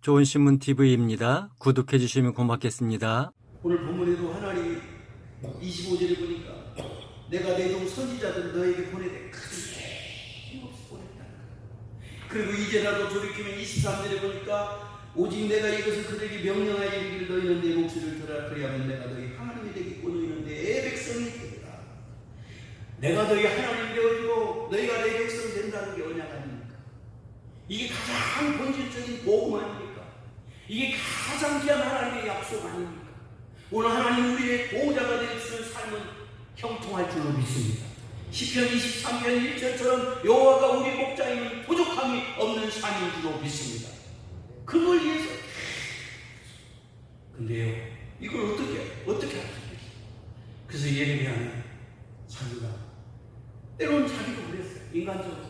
좋은신문 TV입니다. 구독해 주시면 고맙겠습니다. 오늘 본문에도 하나님이 25절에 보니까 내가 내 종 선지자들 너에게 보내되 힘없이 보냈다. 그리고 이제라도 돌이키면 23절에 보니까 오직 내가 이것을 그들에게 명령하여 이르기를 너희는 내 목소리를 들으라. 그리하면 내가 너희 하나님이 되겠고 너희는 내 백성이 되리라. 내가 너희 하나님 되어주고 너희가 내 백성 된다는 게 언약 아닙니까? 이게 가장 본질적인 복음 아닙니까? 이게 가장 귀한 하나님의 약속 아닙니까? 오늘 하나님 우리의 보호자가 되어주는 삶은 형통할 줄로 믿습니다. 시편 23편 1절처럼 여호와가 우리 목자임은 부족함이 없는 삶인 줄로 믿습니다. 그걸 위해서. 근데요, 이걸 어떻게 할 수 있겠어요? 그래서 예레미야는 자기가 때로는 자기도 그랬어요. 인간적으로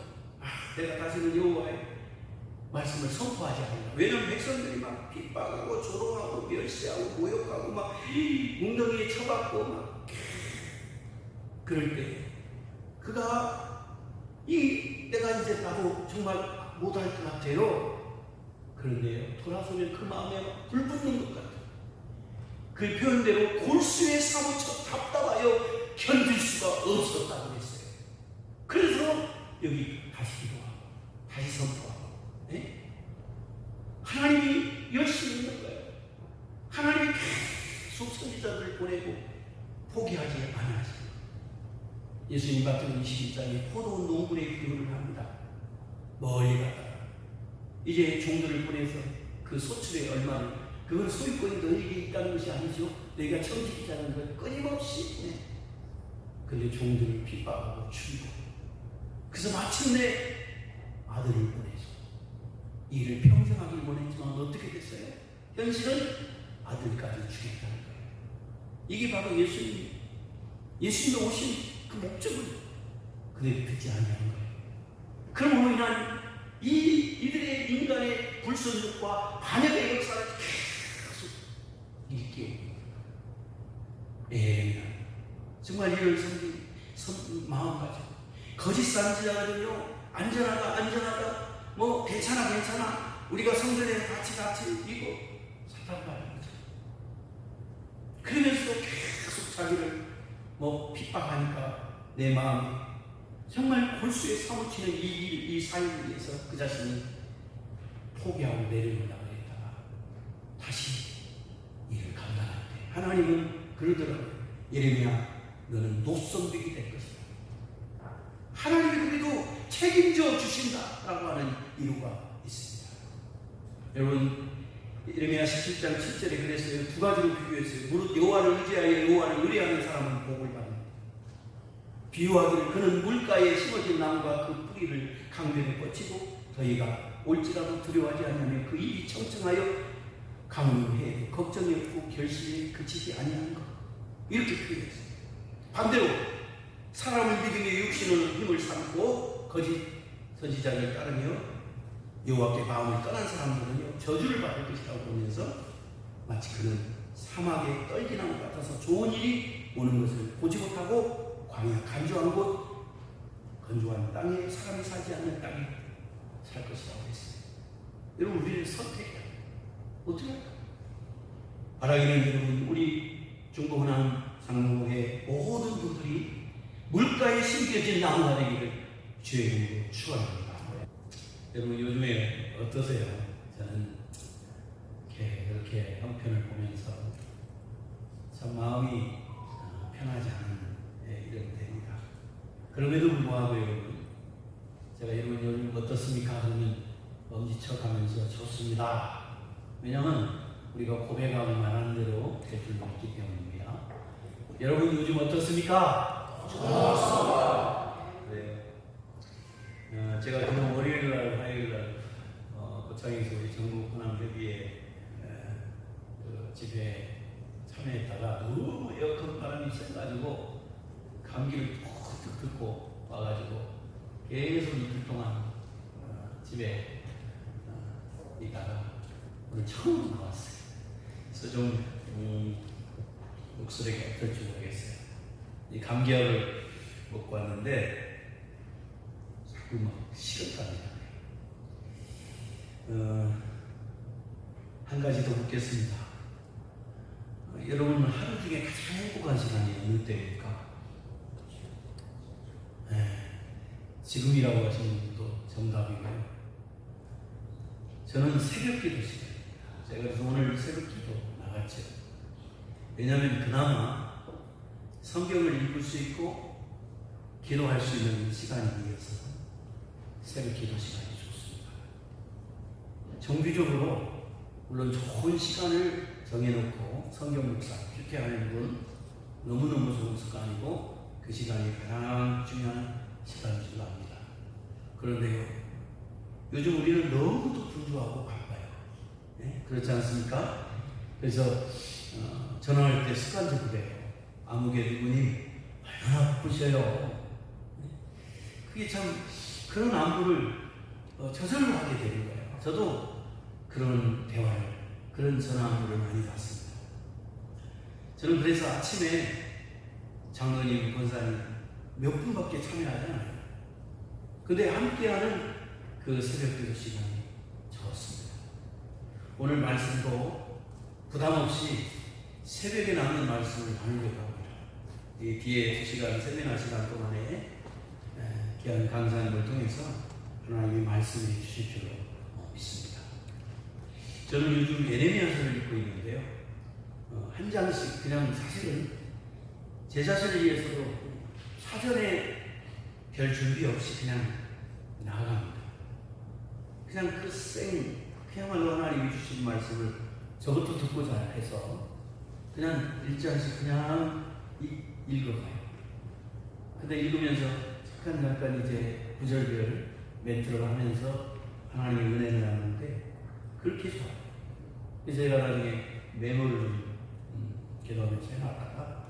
내가 다시는 여호와의 말씀을 선포하지 않는다. 왜냐하면 백성들이 막 핍박하고 조롱하고 멸시하고 모욕하고 막 웅덩이에 쳐박고 막 그럴 때 그가 내가 이제 나도 정말 못할 것 같아요. 그런데요, 돌아서면 그 마음에 불 붙는 것 같아요. 그 표현대로 골수에 사무쳐 답답하여 견딜 수가 없었다고 했어요. 그래서 여기 다시 기도하고 다시 선포하고, 네? 하나님이 열심히 있는 거예요. 하나님이 계속 선지자들을 보내고 포기하지 않으시고, 예수님 같은 22장에 포도원 농부의 기도를 합니다. 멀리 가다가 이제 종들을 보내서 그 소출의 얼마를, 그건 소유권이 너에게 있다는 것이 아니죠. 너희가 청지기자는 걸 끊임없이. 네. 근데 종들을 핍박하고 죽이고, 그래서 마침내 아들을 보내죠. 이를 평생 하길 원했지만 어떻게 됐어요? 현실은 아들까지 죽였다는 거예요. 이게 바로 예수님이 오신 그 목적을 그들이 듣지 않냐는 거예요. 그럼으로 인한 이들의 인간의 불순종과 반역의 역사를 계속 일깨웁니다. 정말 이런 마음가짐. 거짓 선지자거든요. 안전하다. 뭐 괜찮아. 우리가 성전에 같이 이거 사탄과는 거죠. 그러면서도 계속 자기를 핍박하니까 내 마음이 정말 골수에 사무치는 이 삶을 위해서 그 자신이 포기하고 내려놓으려고 했다가 다시 이를 감당할 때 하나님은 그러더라고요. 예레미야, 너는 노선백이 될 것이다. 하나님이 그래도 책임져 주신다라고 하는 이유가 있습니다. 여러분, 예레미야 17장 7절에 그랬어요. 두 가지로 비교했어요. 무릇 여호와를 의지하여 여호와를 의뢰하는 사람은 복을 받는다. 비유하기를 그는 물가에 심어진 나무가 그 뿌리를 강변에 뻗치고 더위가 올지라도 두려워하지 않냐며 그 입이 청청하여 강류해 걱정이 없고 결실에 그치지 아니하는 것. 이렇게 표현했어요. 반대로 사람을 믿으며 육신의 힘을 삼고 거짓 선지자를 따르며 여호와께 마음을 떠난 사람들은요, 저주를 받을 것이라고 보면서 마치 그는 사막의 떨기나무 같아서 좋은 일이 오는 것을 보지 못하고 광야 간조한 곳, 건조한 땅에 사람이 사지 않는 땅에 살 것이라고 했어요. 여러분, 우리를 선택해야 해요. 어떻게 할까요? 바라기는 여러분, 우리 중고은행 상무의 모든 분들이 물가에 심겨진 나무가 되기를 주의 이름으로 축원합니다. 여러분, 요즘에 어떠세요? 저는 이렇게 형편을 보면서 참 마음이 편하지 않은 이런 때입니다. 그럼에도 불구하고 여러분, 제가 여러분 요즘 어떻습니까? 하면 엄지척하면서 좋습니다. 왜냐하면 우리가 고백하고 말하는 대로 될 줄 믿기 때문입니다. 여러분, 요즘 어떻습니까? 좋습니다. 그래요. 제가 지난 월요일날, 화요일날 고창에서 우리 전국 호남협의회 그 집회에 참여했다가 너무 에어컨 바람이 세가지고 감기를 푹 듣고 와가지고 계속 이틀 동안 집에 있다가 오늘 처음 나왔어요. 그래서 좀 목소리가 어떨지 모르겠어요. 이 감기약을 먹고 왔는데 자꾸 막 식은땀이 나요. 한 가지 더 묻겠습니다. 여러분 하루 중에 가장 행복한 시간이 어느 때입니까? 지금이라고 하시는 분도 정답이고요. 저는 새벽 기도 시간입니다. 제가 그래서 오늘 새벽 기도 나갔죠. 왜냐하면 그나마 성경을 읽을 수 있고 기도할 수 있는 시간이 이어서 새벽 기도 시간이 좋습니다. 정기적으로 물론 좋은 시간을 정해놓고 성경 묵상 쉽게 하는 분 너무너무 좋은 습관이고 그 시간이 가장 중요한 시간인 줄 압니다. 그런데요, 요즘 우리는 너무도 분주하고 바빠요. 네? 그렇지 않습니까? 그래서 전화할 때 습관적으로 해요. 아무개 누구님 얼마나 바쁘셔요. 네? 그게 참 그런 안부를 저절로 하게 되는 거예요. 저도 그런 대화를, 그런 전화 안부를 많이 받습니다. 저는 그래서 아침에 장로님, 권사님 몇 분밖에 참여하지 않아요. 근데 함께하는 그 새벽 기도 시간이 적었습니다. 오늘 말씀도 부담 없이 새벽에 나눈 말씀을 나누려고 합니다. 이 뒤에 2시간 세미나 시간 동안에 귀한 강사님을 통해서 하나님의 말씀을 주실 줄로 믿습니다. 저는 요즘 예레미야서를 읽고 있는데요. 한 장씩 그냥 사실은 제 자신을 위해서도 사전에 별 준비 없이 그냥 나아갑니다. 그냥 그야말로 하나님이 주신 말씀을 저것도 듣고자 해서 그냥 일장씩 그냥 읽어가요. 근데 읽으면서 잠깐 이제 구절별 멘트를 하면서 하나님의 은혜를 나누는데 그렇게 좋아요. 그래서 제가 나중에 메모를 좀 기도하면서 해놨다가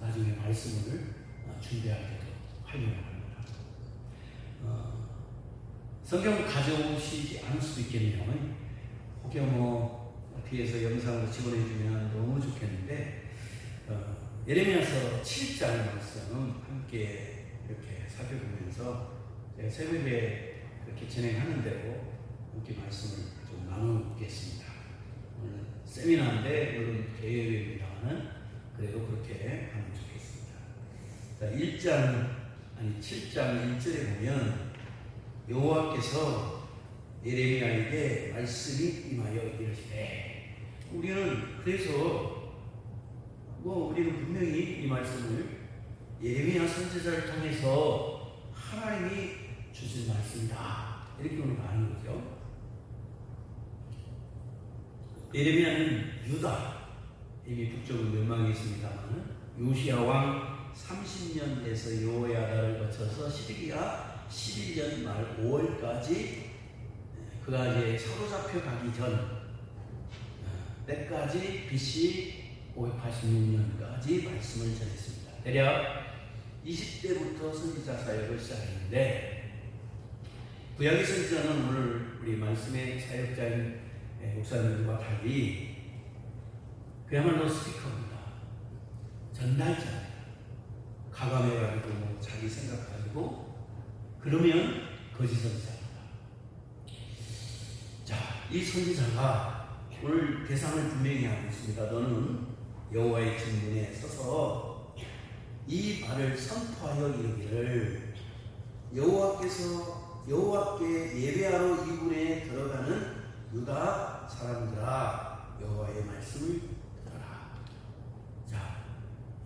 나중에 말씀을 준비할 때도 하려고 합니다. 성경 가져오시지 않을 수도 있겠네요. 혹여 뒤에서 영상으로 지원해주면 너무 좋겠는데 예레미야서 7장 말씀 함께 이렇게 살펴보면서 제가 새벽에 그렇게 진행하는 대로 함께 말씀을 좀 나누겠습니다. 오늘 세미나인데 물론 개요일입니다만 그래도 그렇게 하면 좋겠습니다. 자, 7장 1절에 보면 여호와께서 예레미야에게 말씀이 임하여 이르시되, 우리는 그래서 우리는 분명히 이 말씀을 예레미야 선지자를 통해서 하나님이 주신 말씀이다 이렇게 오늘 아는 거죠. 예레미야는 유다, 이미 북쪽은 멸망했습니다만 요시야 왕 30년 돼서 여호야다를 거쳐서 시드기야 11년 말 5월까지 그가 이제 사로잡혀 가기 전 때까지 BC 586년까지 말씀을 전했습니다. 대략 20대부터 선지자 사역을 시작했는데, 구약의 선지자는 오늘 우리 말씀의 사역자인 목사님과 달리 그야말로 스피커입니다. 전달자입니다. 가감해가지고 자기 생각 가지고 그러면 거짓 선지자입니다. 자, 이 선지자가 오늘 대상을 분명히 하고 있습니다. 너는 여호와의 진문에 서서 이 말을 선포하여 이르기를, 여호와께 예배하러 이군에 들어가는 유다 사람들아, 여호와의 말씀을 들어라. 자,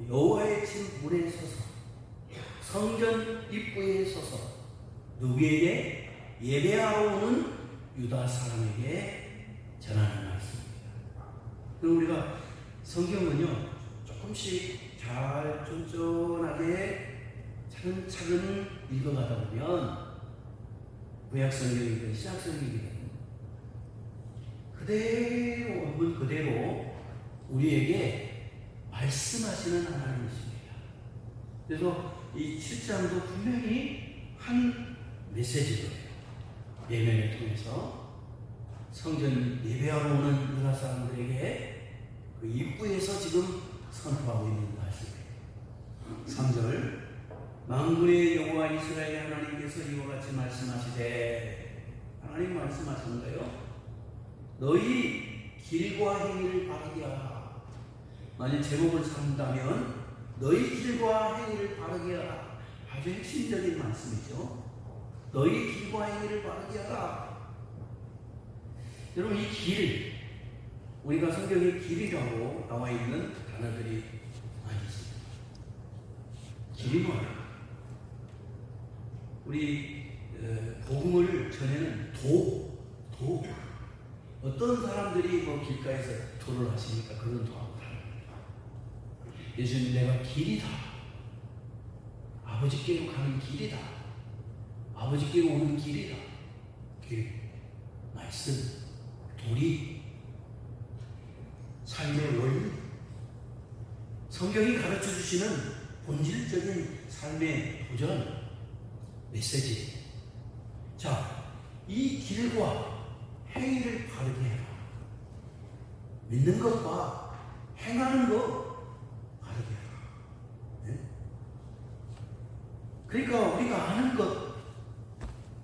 여호와의 집 문에 서서, 성전 입구에 서서 누구에게? 예배하러 오는 유다 사람에게 전하는 말씀입니다. 그럼 우리가 성경은요 조금씩 잘 쫀쫀하게 차근차근 읽어가다 보면 구약 성경이든 신약 성경이든 그대로 원문 그대로 우리에게 말씀하시는 하나님이십니다. 그래서 이 7장도 분명히 한 메시지로예요. 예배를 통해서 성전 예배하러 오는 유다 사람들에게 그 입구에서 지금 선포하고 있는 말씀이에요. 3절, 만군의 여호와 이스라엘 하나님께서 이와 같이 말씀하시되, 하나님 말씀하시는 거예요. 너희 길과 행위를 바르게 하라. 만약 제목을 삼는다면 너희 길과 행위를 바르게 하라. 아주 핵심적인 말씀이죠. 너희 길과 행위를 바르게 하라. 여러분, 이 길, 우리가 성경에 길이라고 나와 있는 단어들이 많이 있습니다. 길이 뭐야? 우리 복음을 전에는 도. 어떤 사람들이 뭐 길가에서 도를 하시니까 그런 도하고 다릅니다. 예수님, 내가 길이다. 아버지께로 가는 길이다. 아버지께로 오는 길이다. 길, 말씀, 도리, 삶의 원리, 성경이 가르쳐 주시는 본질적인 삶의 도전, 메시지. 자, 이 길과 행위를 바르게 해라. 믿는 것과 행하는 것 바르게 해라. 네? 그러니까 우리가 아는 것,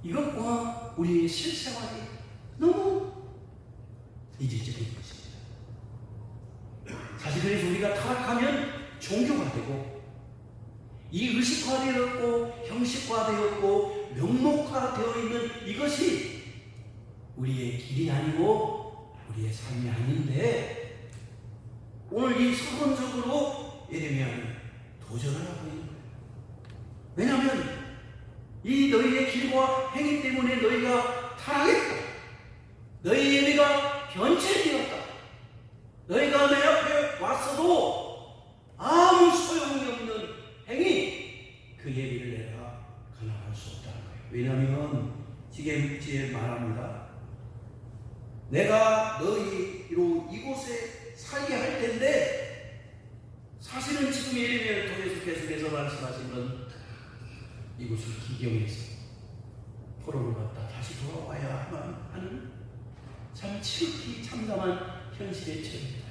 이것과 우리의 실생활이 너무 이질적인 것입니다. 사실 그래서 우리가 타락하면 종교가 되고, 이 의식화되었고 형식화되었고 명목화되어 있는 이것이 우리의 길이 아니고 우리의 삶이 아닌데, 오늘 이 서론적으로 예레미야는 도전을 하고 있는 거예요. 왜냐하면 이 너희의 길과 행위 때문에 너희가 타락했고, 너희 예배가 변질되었다. 너희가 내 앞에 왔어도 아무 소용이 없는 행위, 그 예배를 내가 간합할 수 없다는 거예요. 왜냐하면 지금 말합니다. 내가 너희로 이곳에 살게 할 텐데, 사실은 지금 예레미야를 통해서 계속해서 말씀하신 건 이곳을 기경해서 포로를 갔다 다시 돌아와야 하는 참 지극히 참담한 현실의 처입니다.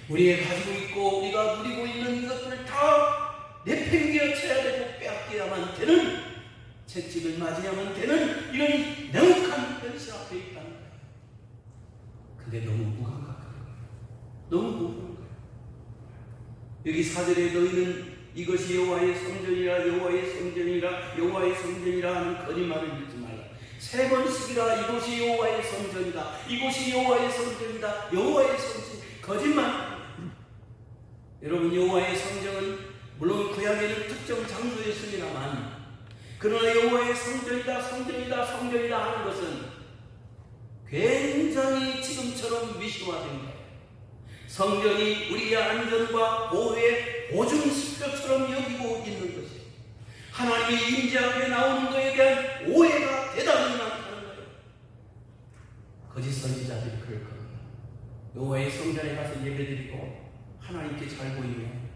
우리가 가지고 있고 우리가 누리고 있는 이것들을 다 내팽개쳐야 되고 빼앗겨야만 되는, 채찍을 맞으야만 되는 이런 명확한 현실 앞에 있다는 거예요. 근데 너무 무감각한 거예요. 너무 무감각한 거예요. 여기 4절에 너희는 이것이 여호와의 성전이라 여호와의 성전이라 여호와의 성전이라 하는 거짓말을 믿지 말라. 3번씩이라 이곳이 여호와의 성전이다, 이곳이 여호와의 성전이다, 여호와의 성전. 거짓말. 여러분, 여호와의 성전은 물론 구약에는 특정 장소였습니다만, 그러나 여호와의 성전이다 성전이다 성전이다 하는 것은 굉장히 지금처럼 미시화된 거예요. 성전이 우리의 안전과 보호의 보증식표처럼 여기고 있는 것이에요. 하나님의 임재 앞에 나오는 것에 대한 오해가 대단히 많다는 거예요. 거짓 선지자들이 그럴 겁니다. 여호와의 성전에 가서 예배드리고 하나님께 잘 보이면,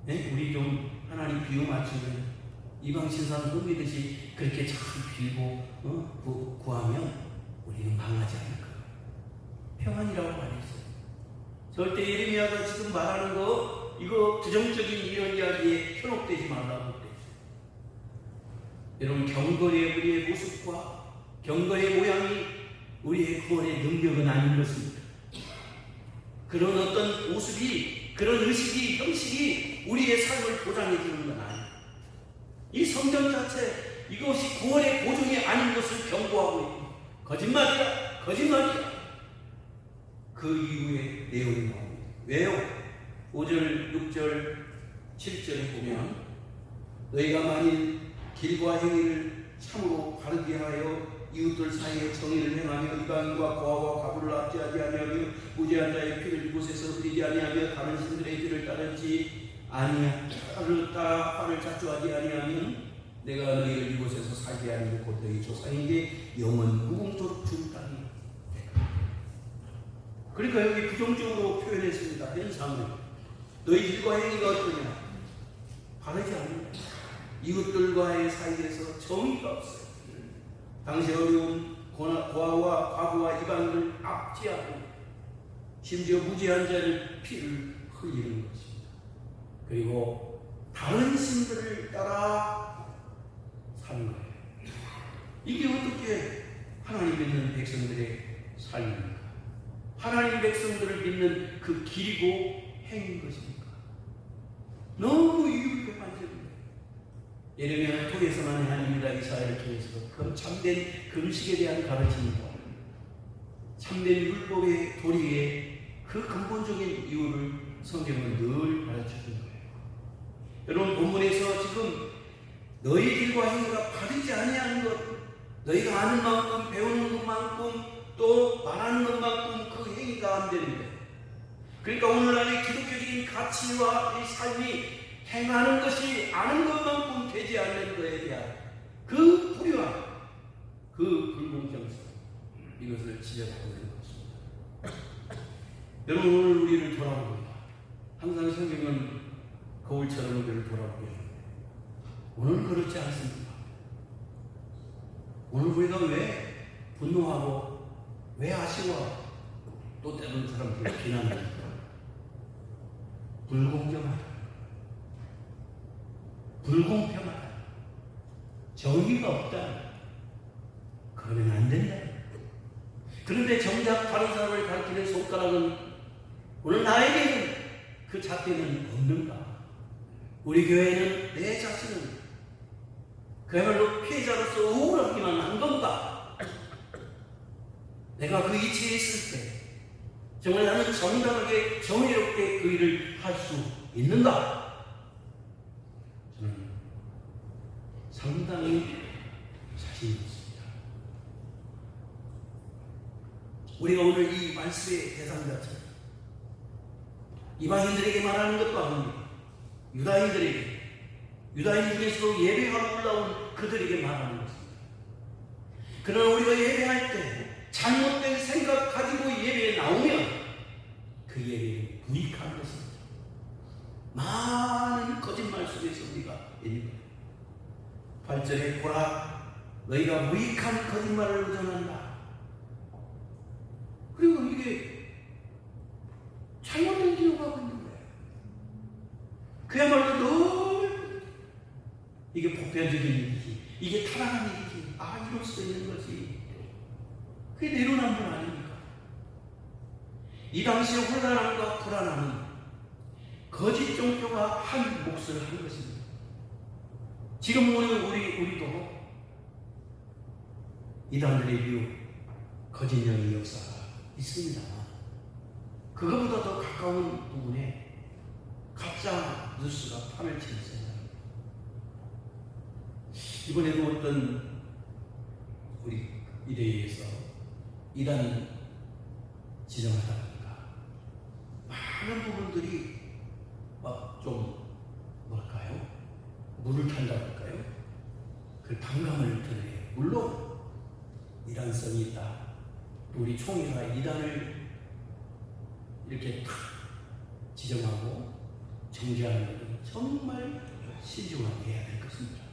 네? 우리 좀 하나님 비유 맞추면 이방 신사는 흠비듯이 그렇게 잘 빌고 구하면 우리는 망하지 않을 거예요. 평안이라고 말했어요. 절대 예레미야가 지금 말하는 거, 이거 부정적인 이런 이야기에 현혹되지 말라고 그랬어요. 여러분, 경건의 우리의 모습과 경건의 모양이 우리의 구원의 능력은 아닌 것입니다. 그런 어떤 모습이, 그런 의식이, 형식이 우리의 삶을 보장해 주는 건 아니에요. 이 성전 자체, 이것이 구원의 보증이 아닌 것을 경고하고 있고, 거짓말이야, 거짓말이야. 그 이후에 내용이 나옵니다. 왜요? 5절, 6절, 7절에 보면 너희가 만일 길과 행위를 참으로 바르게 하여 이웃들 사이에 정의를 행하며 이방인과 고아와 과부를 압제하지 아니하며 무죄한 자의 피를 이곳에서 흘리지 아니하며 다른 신들의 길을 따르지 아니하며 화를 자초하지 아니하면 내가 너희를 이곳에서 살게 하는 곧 너희 조상에게 영원 무궁토록 줄 땅이. 그러니까 여기 부정적으로 표현했습니다. 현상을. 너희 길과 행위가 어떠냐? 바르지 않는다. 이웃들과의 사이에서 정의가 없어요. 당시 어려운 고아와 과부와 이방인을 압제하고 심지어 무죄한 자를 피를 흘리는 것입니다. 그리고 다른 신들을 따라 사는 거예요. 이게 어떻게 하나님 믿는 백성들의 삶입니까? 하나님 백성들을 믿는 그 길이고 행인 것입니까? 너무 이유가 반전입니다. 예레미야를 통해서만 하나님이라 이사야를 통해서도 그 참된 금식에 대한 가르침과 참된 율법의 도리의 그 근본적인 이유를 성경은 늘 가르쳐주는 거예요. 여러분, 본문에서 지금 너희 길과 행위가 바르지 아니하는 것, 너희가 아는 만큼 배우는 것만큼 또 말하는 것만큼 그 행위가 안 되는 거예요. 그러니까 오늘날의 기독교적인 가치와 이 삶이 행하는 것이 아는 것만큼 되지 않는 것에 대한 그 불의와 그 불공정성, 이것을 지적하고 있는 것입니다. 여러분, 오늘 우리를 돌아봅니다. 항상 성경은 거울처럼 우리를 돌아보게 합니다. 오늘 그렇지 않습니다. 오늘 우리가 왜 분노하고 왜 아쉬워 또 때로는 사람들을 비난합니까? 불공정하다, 불공평하다, 정의가 없다, 그러면 안 된다. 그런데 정작 다른 사람을 가리키는 손가락은 오늘 나에게는 그 잣대는 없는가? 우리 교회는 내 자신은 그야말로 피해자로서 우울하기만 한 건가? 내가 그 이치에 있을 때 정말 나는 정당하게 정의롭게 그 일을 할 수 있는가? 저는 상당히 자신이 있습니다. 우리가 오늘 이 말씀의 대상자처럼 이방인들에게 말하는 것도 아닙니다. 유다인들에게, 유다인 중에서도 예배하러 올라온 그들에게 말하는 것입니다. 그러나 우리가 예배할 때 잘못된 생각 가지고 예배에 나오면 그 예배는 무익한 것입니다. 많은 거짓말 속에서 우리가 있는 거예요. 8절에 보라, 너희가 무익한 거짓말을 의존한다. 그리고 이게 잘못된 기록하고 있는 거예요. 그야말로 늘 이게 보편적인 일이지, 이게 타락한 일이지, 이럴 수 있는 것이 그게 내로남불 아닙니까? 이 당시의 혼란함과 불안함은 거짓 종교가 한 몫을 한 것입니다. 지금 오늘 우리도 이단들의 비유 거짓 영의 역사가 있습니다. 그거보다 더 가까운 부분에 가짜 뉴스가 판을 치는 생각입니다. 이번에도 어떤 우리 이대에서 이단 지정하다 보니까 많은 부분들이 막 좀 뭐랄까요? 물을 탄다 할까요? 그 반감을 드러내요. 물론 이단성이 있다. 우리 총회가 이단을 이렇게 탁 지정하고 정죄하는 것은 정말 신중하게 해야 될 것입니다.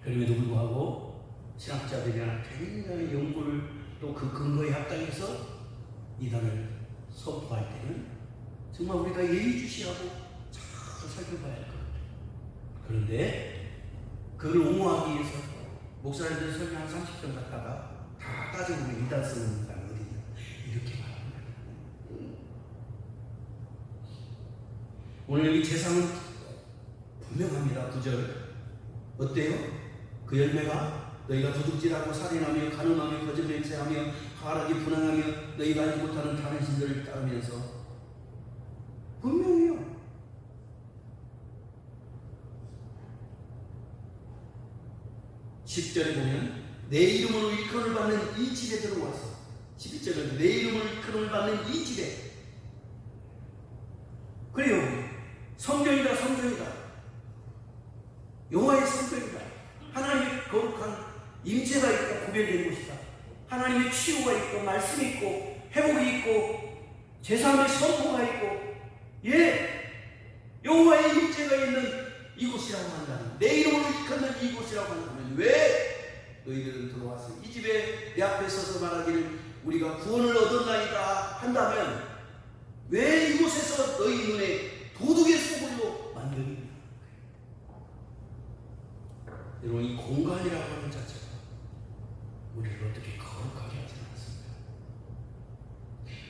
그럼에도 불구하고 신학자들이나 굉장히 연구를 또 그 근거에 합당해서 이단을 선포할 때는 정말 우리가 예의주시하고 잘 살펴봐야 할 것 같아요. 그런데 그걸 옹호하기 위해서 목사님들 설명 한 30점 갖다가 다 따져보면 이단성 있는 사람이 어디냐 이렇게 말합니다. 오늘 이 재상은 분명합니다. 9절 어때요? 그 열매가 너희가 도둑질하고 살인하며 간음하며 거짓 맹세하며 하락이 분항하며 너희가 알지 못하는 다른 신들을 따르면서 분명해요. (10절에) 보면 내 이름으로 일컬음을 받는 이 집에 들어와서 11절은 내 이름으로 일컬음을 받는 이 집에, 그래요. 성전이다, 성전이다. 여호와의 성전이다. 하나님의 거룩한 임재가 있고 구별되는 곳이다. 하나님의 치유가 있고 말씀이 있고 회복이 있고 제3의 선포가 있고, 여호와의 임재가 있는 이곳이라고 한다면, 내 이름으로 일컫는 이곳이라고 한다면 왜 너희들은 들어와서 이 집에 내 앞에 서서 말하기를 우리가 구원을 얻었나이다 한다면 왜 이곳에서 너희 눈에 도둑의 소굴로 만드니? 여러분, 이 공간이라고 하는 자체가 우리를 어떻게 거룩하게 하지 않습니다.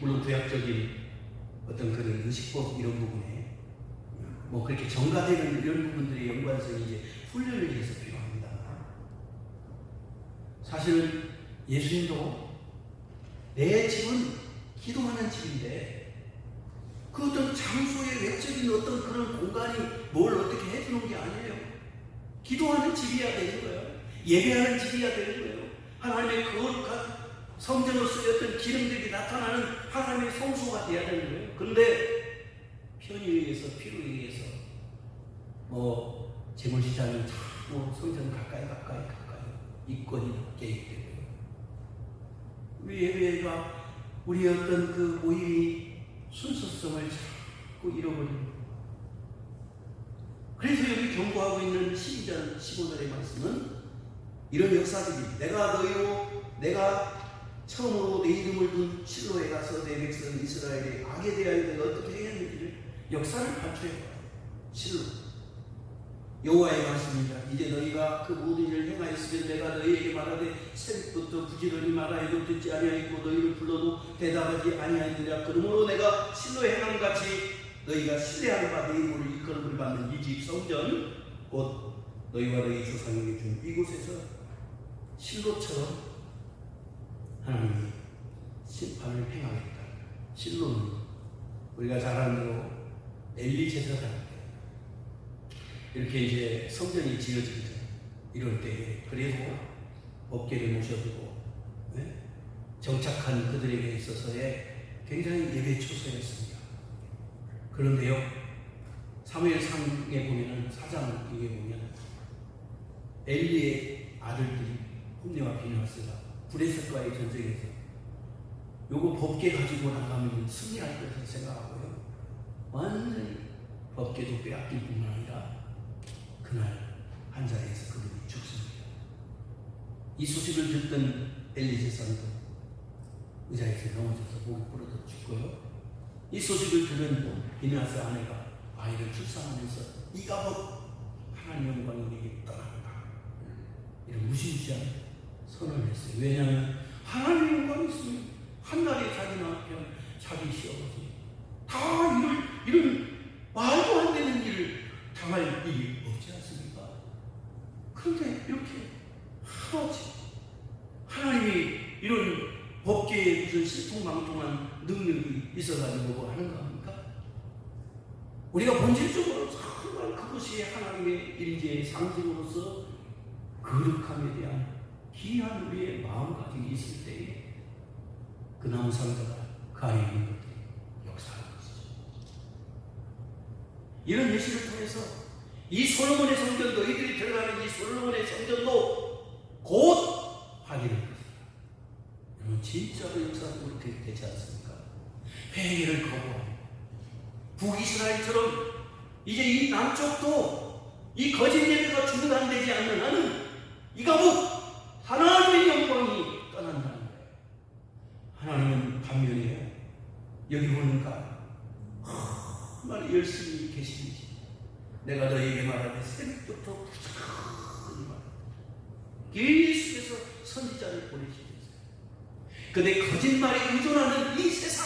물론 구약적인 어떤 그런 의식법 이런 부분에 뭐 그렇게 정가되는 이런 부분들의 연관성이 이제 훈련을 위해서 필요합니다. 사실은 예수님도 내 집은 기도하는 집인데 그 어떤 장소의 외적인 어떤 그런 공간이 뭘 어떻게 해주는 게 아니에요. 기도하는 집이어야 되는 거예요. 예배하는 집이어야 되는 거예요. 하나님의 거룩한 성전으로 쓰였던 기름들이 나타나는 하나님의 성소가 되어야 되는 거예요. 그런데 편의에 의해서 필요에 의해서 뭐 재물시장이 자꾸 성전 가까이 이권이 깨기 때문에 우리 예배가 우리 어떤 그 모임이 순수성을 자꾸 잃어버립니다. 그래서 여기 경고하고 있는 12절 15절의 말씀은 이런 역사들이 내가 처음으로 내 이름을 둔 실로에 가서 내 백성 이스라엘의 악에 대하여 내가 어떻게 행했는지를 역사를 발표해봐요. 실로 여호와의 말씀입니다. 이제 너희가 그 모든 일을 행하였으면 내가 너희에게 말하되 새벽부터 부지런히 말하여도 듣지 아니하였고 너희를 불러도 대답하지 아니하였느냐. 그러므로 내가 실로에 행함 같이 너희가 신뢰하는 바 내 이름을 일컬음을 받는 이 집 성전 곧 너희와 너희 조상에게 준 이곳에서 실로처럼 하나님이 심판을 행하겠다. 실로는 우리가 잘 아는 대로 엘리 제사장 이렇게 이제 성전이 지어지죠. 이럴 때 그래도 법궤를 모셔두고 정착한 그들에게 있어서의 굉장히 예배 초소였습니다. 그런데요, 사무엘상에 보면은 사장 이게 보면 엘리의 아들들이 홈리와 비느하스가 브레셋과의 전쟁에서 요거 법궤 가지고 나가면 승리할 것을 생각하고요, 완전히 법궤도 빼앗길 뿐만 아니라 그날 한 자리에서 그들이 죽습니다. 이 소식을 듣던 엘리 제사장도 의자에서 넘어져서 목이 부러져 죽고요. 이 소식을 들은 비느하스 아내가 아이를 출산하면서 이가봇 하나님 영광이 우리에게 떠난다. 이런 무시무시한 선언을 했어요. 왜냐하면 하나님 영광이 있으면 한 달에 자기 남편, 자기 시어머니 다 이런 말도 안 되는 일을 당할 일이 없지 않습니까? 그런데 이렇게 하나씩 하나님이 이런 법계에 무슨 신통망통한 능력이 있어가지고 뭐 하는 겁니까? 우리가 본질적으로 정말 그것이 하나님의 임재의 상징으로서 거룩함에 대한 귀한 우리의 마음가짐이 있을 때에 그 나무 상자가 그 안에 있는 것들이 역사하는 것이죠. 이런 예시를 통해서 이 솔로몬의 성전, 너희들이 들어가는 이 솔로몬의 성전도 곧 파괴될 것이다. 여러분, 진짜로 역사는 그렇게 되지 않습니까? 회개를 거부하고 북이스라엘처럼 이제 이 남쪽도 이 거짓 예배가 중단되지 않는 한은 이가봇 하나님의 영광이 떠난다는 거예요. 하나님은 반면에 여기 보니까 정말 열심히 계시는지 내가 너희에게 말하되 새벽부터 부지런히 말하되 계속해서 선지자를 보내시면서 근데 거짓말에 의존하는 이 세상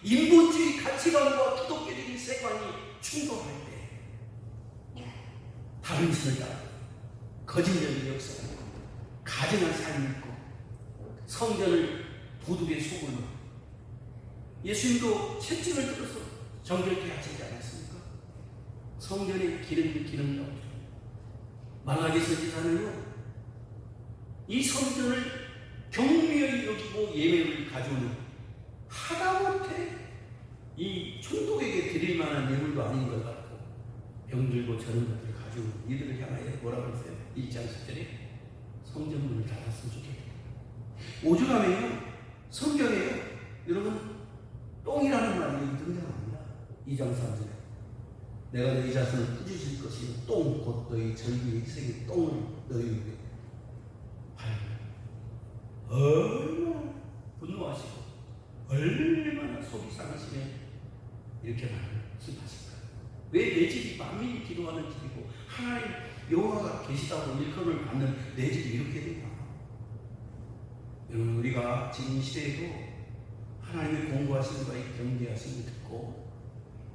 인본주의 가치관과 기독교적인 세관이 충돌할 때 다른 신을 따르고 거짓적인 역사를 있고 가증한 삶이 있고 성전을 도둑의 소굴로 예수님도 채찍을 들어서 정결케 하시지 않았습니까? 성전의 기름이 나오죠. 말라기 선지자는요, 이 성전을 경미하게 여기고 예배를 가져오는 하다못해 이 총독에게 드릴 만한 예물도 아닌 것 같고 병들고 저런 것들을 가져오는 이들을 향하여 뭐라고 했어요? 1장 10절에 성전문을 닫았으면 좋겠다. 오죽하면요, 성경에요, 여러분, 똥이라는 말이 등장합니다. 2장 3절에 내가 너희 자손을 꾸짖을 것이 똥, 곧 너희 절기의 희생의 똥을 너희 위에 하여 얼마나 분노하시고 얼마나 속이 상하시면 이렇게 말씀하실까요? 왜 내 집이 만민이 기도하는 집이고 하나님 여호와가 계시다고 일컬음을 받는 내 집이 이렇게 되나? 여러분, 우리가 지금 이 시대에도 하나님의 공부하는 기도하시는 바에 경계하심을 듣고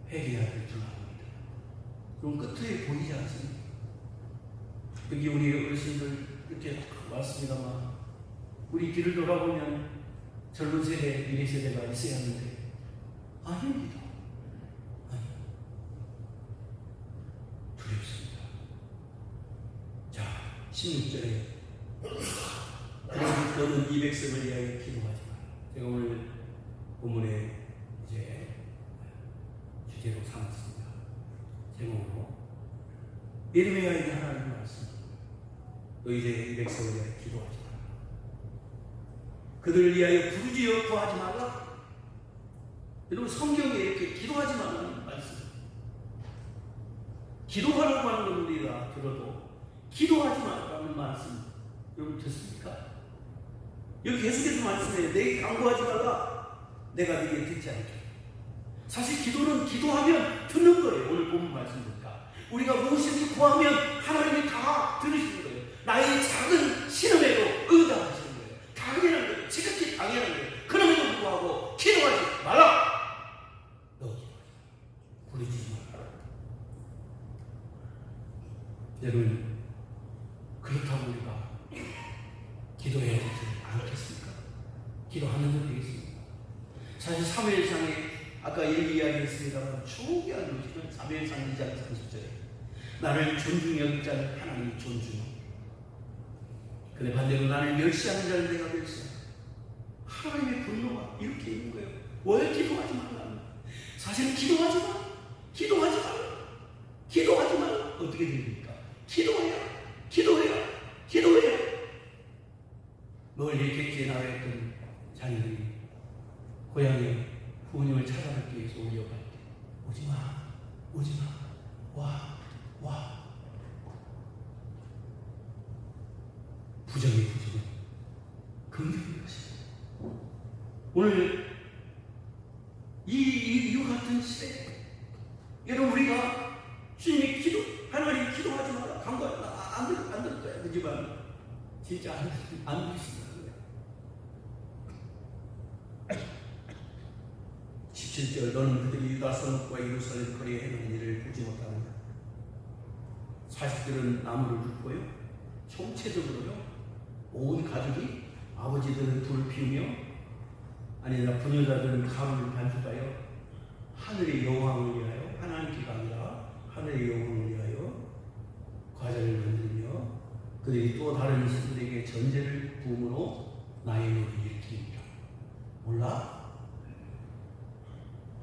회개해야 될 줄 압니다. 그럼 끝에 보이지 않습니까? 여기 우리 어르신들 이렇게 왔습니다만 우리 뒤를 돌아보면 젊은 세대, 미래 세대가 있어야 하는데 아닙니다. 아니, 두렵습니다. 자, 16절에 너는 200석을 위하여 기도하지 마라. 제가 오늘 본문에 이제 주제로 삼았습니다. 제목으로 예레미야에게 하나님 말씀. 너 이제 200석을 위하여 기도하지 마라. 그들을 위하여 부르짖어 구하지 말라. 여러분 성경에 이렇게 기도하지 말라는 말씀. 기도하라고 하는 건 우리가 들어도 기도하지 말라는 말씀 여러분 듣습니까? 여기 계속해서 말씀해요. 내게 간구하지 말라. 내가 네게 듣지 않게. 사실 기도는 기도하면 듣는 거예요. 오늘 본문 말씀 보니까 우리가 무엇이든지 구하면 하나님이 다 들으시는 거예요. 나의 작은 신음에도 응답하시는 거예요. 당연한 거예요. 지극히 당연한 거예요. 그럼에도 불구하고 기도하지 말라. 너 기도하지 말라. 부르짖지 말라. 여러분 그렇다고 우리가 기도해야 되지 않겠습니까? 기도하는 건 되겠습니까? 사실 사무엘상에 아까 얘기 이야기했습니다만 초기한 요지는 사무엘상 2장 30절에 나를 존중히 여길 자는 하나님이 존중해. 근데 반대로 나를 멸시하는 자는 내가 멸시해. 하나님의 분노가 이렇게 있는 거예요. 왜 기도하지 말라는 거예요? 사실은 기도하지 마. 기도하지 말라. 기도하지 말라. 어떻게 됩니까? 기도해야. 기도해야. 기도해야. 뭘 읽겠기에 나와있던 자녀들이 고향에 부모님을 찾아뵙기 위해서 오려고 할 때 오지마 오지마 와 부정이 긍정의 것입니다. 오늘 이 같은 시대 여러분 우리가 주님이 하나님 기도하지 마라 간구하지 마라 안 들을 거야 그지만 진짜 안 들으신다는 거예요. 17절 너는 그들이 유다 성읍과 예루살렘 거리에 행한 일을 보지 못하느냐. 자식들은 나무를 줍고요. 총체적으로요. 온 가족이 아버지들은 불을 피우며 아니라 부녀자들은 가루를 반죽하여 하늘의 여왕을 위하여 하나님께가 아니라 하늘의 여왕을 위하여 과자를 만들며 그들이 또 다른 신들에게 전제를 부음으로 나의 노를 일으키니라. 몰라?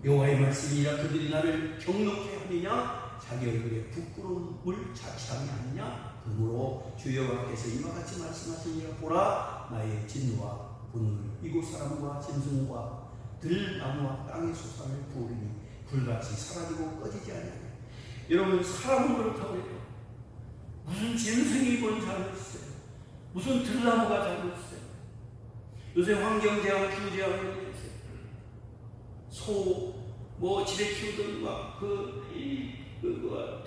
여호와의 말씀이라 그들이 나를 경록케 하느냐 자기 얼굴에 부끄러움을 자취하지 않느냐. 그러므로 주 여호와께서 이와 같이 말씀하시니라. 보라 나의 진노와 분노를 이곳 사람과 짐승과 들나무와 땅의 소산을 부으리니 불같이 사라지고 꺼지지 않으니. 여러분 사람은 그렇다고 해요. 무슨 짐승이 뭔 잘못했어요? 무슨 들나무가 잘못했어요? 요새 환경재앙, 기후재앙이 있어요. 소, 집에 키우던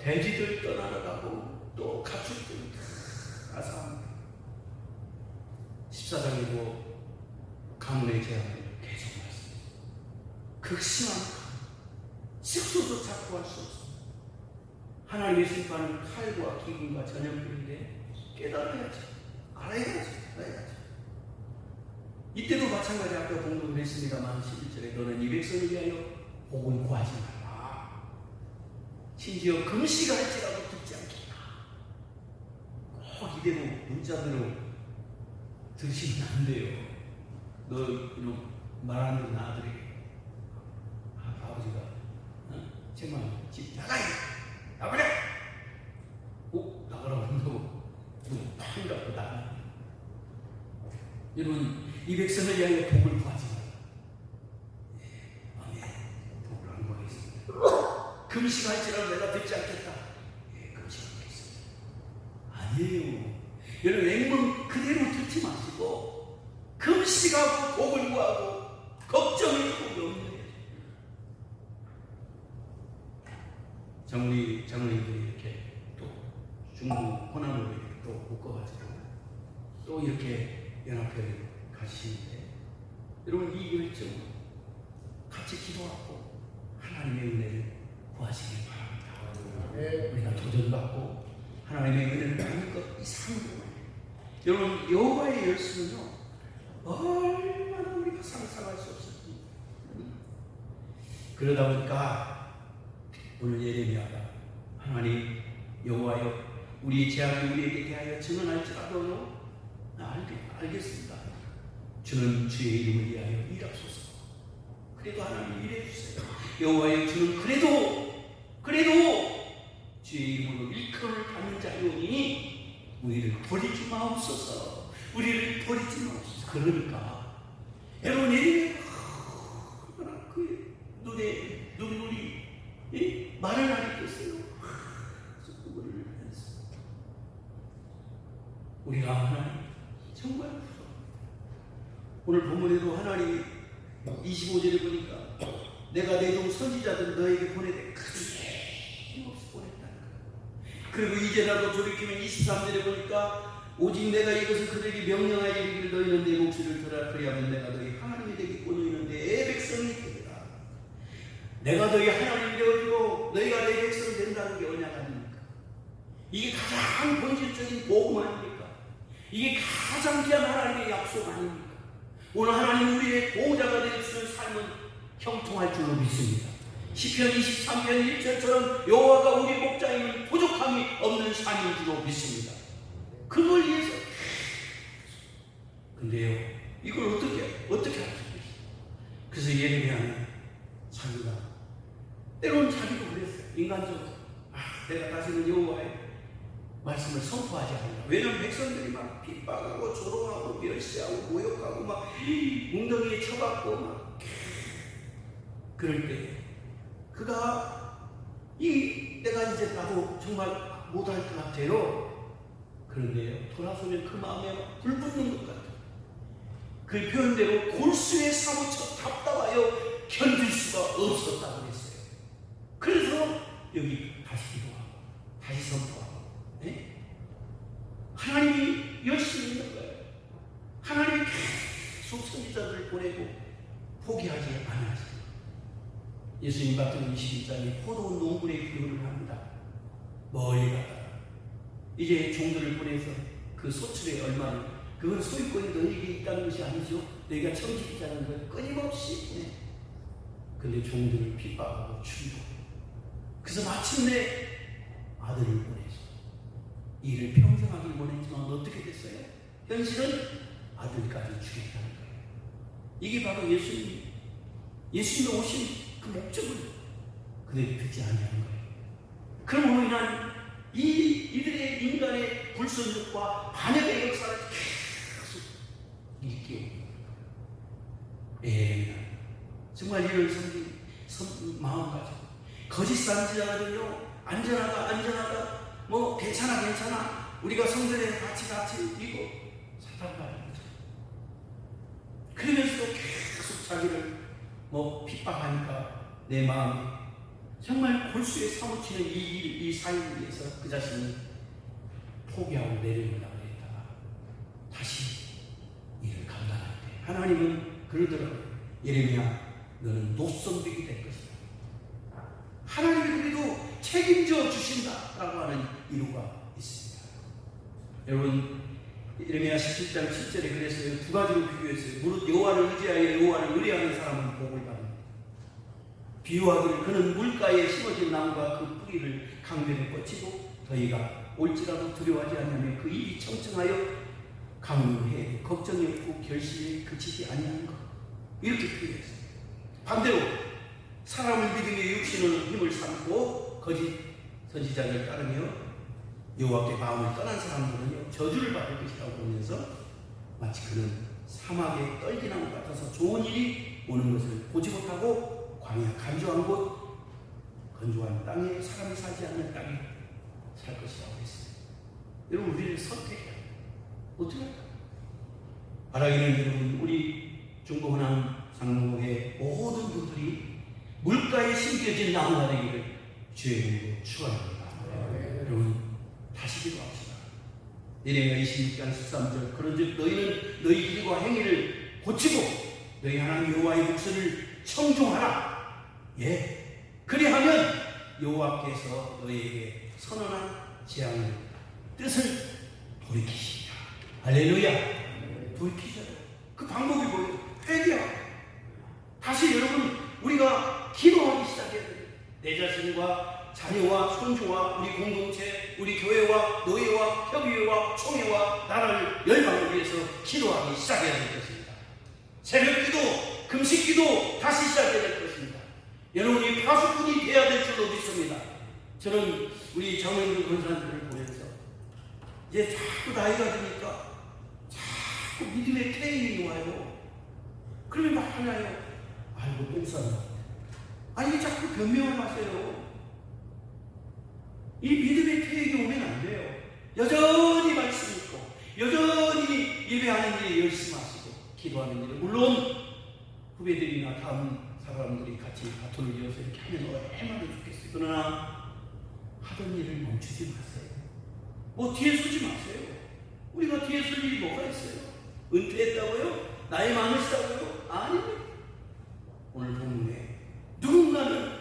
돼지들 떠나가고 또 가축들 다 아사합니다. 14장이고 가뭄의 재앙을 계속 말씀합니다. 극심한 식소도 찾고 할 수 없습니다. 하나님의 심판은 칼과 기근과 전염병인데 깨달아야죠. 알아야죠. 이때도 마찬가지 아까 공동을 했습니다만 11절에 너는 200석을 위하여 복을 구하지 말라. 심지어 금시가 할지라도 듣지 않겠다. 꼭 이대로 문자대로 들으시면 안 돼요. 너 이놈 말하는 듣는 아들에게 아버지가 정말 집 나가야 나가라. 나가라고 한다고 팍 갖고 나가. 여러분 200석을 위하여 복을 구하지 마라. 아멘. 복을 안 구하겠습니다. 금식할지라도 내가 듣지 않겠다. 금식하겠습니다. 아니에요. 여러분 맹문 그대로 듣지 마시고 금식하고 복을 구하고 걱정이 복이 없는 거예요. 장로님들이 이렇게 또 중국 호남으로 또 묶어가지고 또 이렇게 연합회를 가시는데 여러분 이 열정 부딪혀갖고 하나님의 은혜를 구하시길 바랍니다. 우리가 도전받고 하나님의 은혜를 받는 것 이상으로 여러분 여호와의 열심은요 얼마나 우리가 상상할 수 없었지. 그러다 보니까 오늘 예레미야가 하나님 여호와여 우리 제약이 우리에게 대하여 증언할지라도요 알겠습니다. 주는 주의 이름을 위하여 일하소서. 그래도 하나님 일해주세요. 여호와여 주는 그래도 주의 이름으로 일컬음을 받는 자이오니 우리를 버리지 마옵소서. 우리를 버리지 마옵소서. 그러니까 여러분 예레미야가 얼마나 그 눈에 눈물이 말을 안 했겠어요. 우리가 하나님 정말 무서워. 오늘 본문에도 하나님이 25절에 보니까 내가 내 종 선지자들 너에게 보내되 그들이 힘없이 보냈다. 그리고 이제 나도 돌이키면 23절에 보니까 오직 내가 이것을 그들에게 명령하여 이르기를 너희는 내 목소리를 들으라. 그리하면 내가 너희 하나님이 되겠고 너희는 내 백성이 되리라. 내가 너희 하나님이 되어주고 너희가 내 백성이 된다는 게 언약 아닙니까? 이게 가장 본질적인 복음 아닙니까? 이게 가장 귀한 하나님의 약속 아닙니까? 오늘 하나님 우리의 보호자가 되어주시는 삶은 형통할 줄로 믿습니다. 시편 23편 1절처럼 여호와가 우리 목자임은 부족함이 없는 삶인 줄로 믿습니다. 그걸 위해서. 근데요 이걸 어떻게 할 수 있어요? 그래서 예레미야는 자기가 때로는 자기도 그랬어요. 인간적으로 내가 다시는 여호와의 말씀을 선포하지 않는다. 왜냐하면 백성들이 막 핍박하고 조롱하고 멸시하고 모욕하고 막 웅덩이에 쳐박고 막 그럴 때 그가 내가 이제 나도 정말 못할 것 같아요. 그런데요 돌아서면 그 마음에 불 붙는 것 같아요. 그 표현대로 골수에 사무쳐 답답하여 견딜 수가 없었다고 했어요. 그래서 여기 다시 기도하고 다시 선포하고 하나님이 열심히 있는 거예요. 하나님이 계속 선지자들을 보내고 포기하지 않으시고 예수님 같은 22장에 포도원 농부의 비유를 합니다. 멀리 가다가 이제 종들을 보내서 그 소출의 얼마를 그건 소유권이 너희에게 있다는 것이 아니죠. 너희가 청지기자는 걸 끊임없이 근데 종들을 핍박하고 죽이고 그래서 마침내 아들을 보내서 이를 평생 하길 원했지만 어떻게 됐어요? 현실은 아들까지 죽였다는 거예요. 이게 바로 예수님이 오신 그 목적을 그들이 듣지 아니하는 거예요. 그럼으로 인한 이들의 인간의 불순종과 반역의 역사를 계속 일깨우는 거예요. 정말 이런 마음 가지고 거짓 선지자들은요 안전하다 뭐 괜찮아 우리가 성전에 같이 이거 사탄과 거죠. 그러면서도 계속 자기를 뭐 핍박하니까 내 마음이 정말 골수에 사무치는 이 사역을 위해서 그 자신이 포기하고 내려오려고 했다가 다시 이를 감당할 때 하나님은 그러더라고요. 예레미야 너는 노선백이 될 것이다. 하나님이 그래도 책임져 주신다라고 하는 이유가 있습니다. 여러분 예레미야 17장 7절에 그랬어요. 두 가지로 비교했어요. 무릇 여호와를 의지하여 여호와를 의뢰하는 사람은 복을 받는다. 비유하기를 그는 물가에 심어진 나무가 그 뿌리를 강변에 뻗치고 더위가 올지라도 두려워하지 않으며 그 입이 청청하여 강물해 걱정이 없고 결실이 그치지 아니하는 것. 이렇게 표현했어요. 반대로 사람을 믿으며 육신의 힘을 삼고 거짓 선지자를 따르며 여호와께 마음을 떠난 사람들은요 저주를 받을 것이라고 보면서 마치 그는 사막에 떨기나무 같아서 좋은 일이 오는 것을 보지 못하고 광야 간조한 곳 건조한 땅에 사람이 살지 않는 땅에 살 것이라고 했어요. 여러분 우리를 선택해야 돼요. 어떻게 할까요? 바라기는 여러분 우리 중보헌항 장로회 모든 분들이 물가에 심겨진 나무가 되기를 주의 이름으로 축원합니다. 여러분 다시 기도합시다. 예레미야 26장 13절 그런즉 너희는 너희 길과 행위를 고치고 너희 하나님 여호와의 목소리를 청종하라. 예. 그리하면 여호와께서 너에게 선언한 재앙을 뜻을 돌이키시리라. 할렐루야. 돌이키셔요. 그 방법이 뭐예요? 회개하고. 다시 여러분 우리가 기도하기 시작해야 돼요. 내 자신과 자녀와 손주와 우리 공동체, 우리 교회와 노예와 협의회와 총회와 나라를 열방을 위해서 기도하기 시작해야 될 것입니다. 새벽 기도, 금식 기도 다시 시작해야 될 것입니다. 여러분이 파수꾼이 되어야 될 줄로 믿습니다. 저는 우리 장로님들 권사님들을 보면서 이제 자꾸 나이가 드니까 자꾸 믿음의 태임이 와요. 그러면 막 하나요? 아이고 똥 쌌나? 아니 자꾸 변명을 하세요. 이 믿음의 태임이 오면 안 돼요. 여전히 말씀 있고 여전히 예배하는 일에 열심하시고 기도하는 일에 물론 후배들이나 다음 사람들이 같이 바톤을 이어서 이렇게 하면 얼마나 좋겠어요. 그러나 하던 일을 멈추지 마세요. 뭐 뒤에 서지 마세요. 우리가 뒤에 설 일이 뭐가 있어요? 은퇴했다고요? 나이 많으시다고요? 아닙니다. 오늘 본문에 누군가는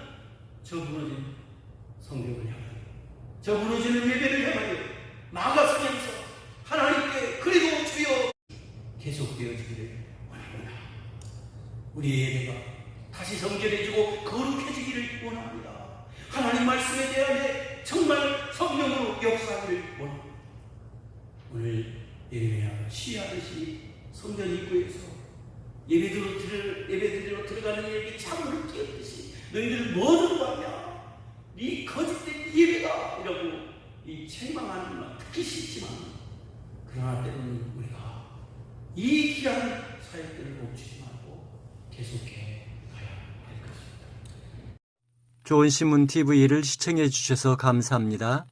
저 무너진 성경을 향하여 저 무너지는 예배를 향하여 나아가면서 하나님께 그리고 주여 계속되어지기를 원합니다. 우리의 예배가 다시 정결해지고 거룩해지기를 원합니다. 하나님 말씀에 대하여 정말 성령으로 역사하기를 원합니다. 오늘 예배하고 시하듯이 성전 입구에서 예배드리러 들어가는 이에게 차문을 띄었듯이 너희들 뭐든 하냐 이 거짓된 예배다 이라고 이 책망하는 말 듣기 싫지만 그러나 때로는 우리가 이 귀한 사역들을 멈추지 말고 계속해 가야 할 것입니다. 좋은 신문 TV를 시청해 주셔서 감사합니다.